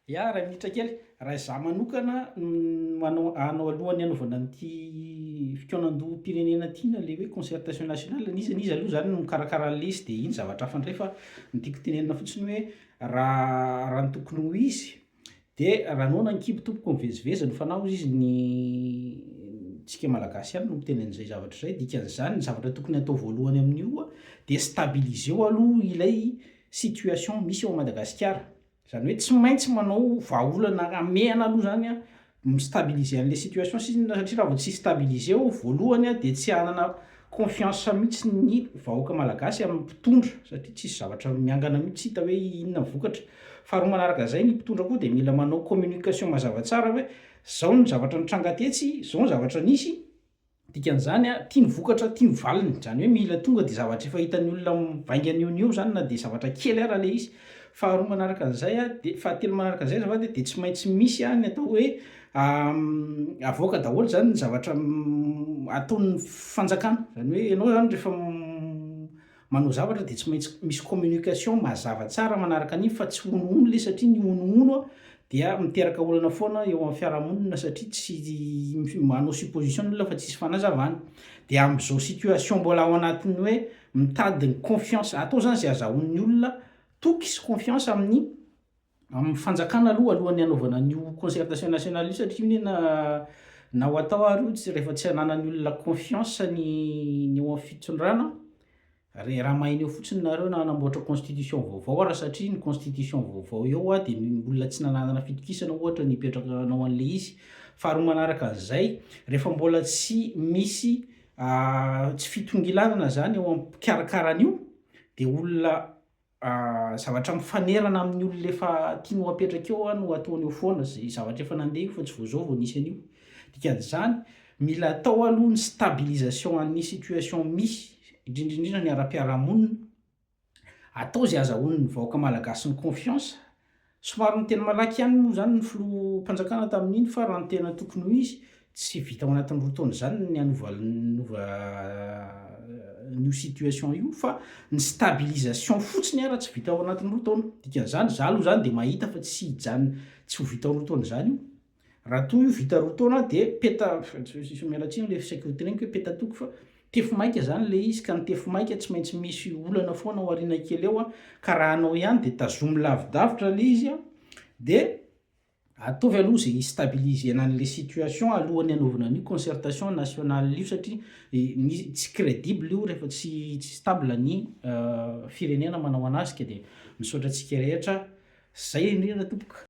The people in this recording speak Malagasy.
Ya raha minitra kely raha izaho manokana manao alohan'ny hanaovana an'ity fikaonan-doham-pirenena tiana le hoe concertation nationale izy aloha zany no mikarakara an'le izy de iny zavatra hafa ndray fa ny tiako tenenina fotsiny hoe raha ny tokony ho izy de raha anao nankibotoboko mivezivezy ny fanao izy tsika malagasy ihany no miteny an'izay zavatra zay dikan'izany ny zavatra tokony atao voalohany amin'io a de stabiliser aloha ilay situation misy ao Madagasikara. Zany hoe tsy maintsy manao vahaolana amehana aloha zany a mistabiliser an'le situation satria raha vao tsy stabiliser ao voalohany a de tsy hanana confiance mihitsy ny vahoaka malagasy amin'ny mpitondra satria tsisy zavatra miangana mihitsy hita hoe inona ny vokatra. Faharoa manaraka zay ny mpitondra koa de mila manao communication mazava tsara hoe zao ny zavatra nitranga tetsy, zao ny zavatra nisy, dikan'izany a tia ny vokatra tia ny valiny, zany hoe mila tonga de zavatra efa hitan'ny olona mivainga an'io zany na de zavatra kely ara le izy. Faharoa manaraka an'izay a de fahatelo manaraka an'izay azafady de tsy maintsy misy a ny atao hoe avoaka daholo zany ny zavatra ataon'ny fanjakana, zany hoe ianao zany rehefa manao zavatra de tsy maintsy misy communication mazava tsara manaraka an'iny fa tsy honohono le satria ny honohono a dia miteraka olana foana eo amin'ny fiarahamonina satria tsy manao supposition ny olona fa tsisy fanazavana. De am'zao situation mbola ao anatin'ny hoe mitady ny confiance atao zany zay azahoan'ny olona toky sy confiance amin'ny fanjakana aloha alohan'ny hanaovana an'io concertation nationale io satria io na ho atao ary io tsy rehefa tsy hananan'ny olona confiance ny eo amin'ny fitondrana raha mahay eo fotsiny nareo na hanamboatra constitution vaovao ara satria ny constitution vaovao eo a de olona tsy nananana fitokisana ohatra ny hipetrakanao an'le izy. Faharoa manaraka an'izay rehefa mbola tsy misy tsy fitongilanana zany eo am'mpikarakara an'io de olona zavatra mifanerana amin'ny olona efa tiany ho apetraka eo a no ataony eo foana zay zavatra efa nandeha io fa tsy vao zao vao nisy an'io. Dikan'izany mila atao aloha ny stabilisation an'ny situation misy indrindrindrindra ny ara-piarahamonina atao zay azahoan'ny vahoaka malagasy ny confiance. Somary ny teny malaky ihany moa zany ny filoham-panjakana tamin'iny fa raha ny tena tokony ho izy tsy vita ao anatin'ny roa taona zany ny an'io situation io fa ny stabilisation fotsiny ara tsy vita ao anatin'ny roa taona. Dikan'izany za aloha zany de mahita fa tsy ho vita ao roa taona zany io. Raha toa io vita roa taona de miala tsiny le fisaiko teneniko hoe peta-toko fa tefo maika zany le izy ka ny tefo maika tsy maintsy misy olana foana ao aoriana kely eo a ka raha anao ihany de tazomy lavidavitra le izy a de ataovy aloha zay stabilisena an'le situation alohan'ny hanaovana an'io concertation nationale io satria tsy crédible io rehefa tsy stable ny firenena manao anazy ka de misaotra antsika rehetra zay indrindra tompoka.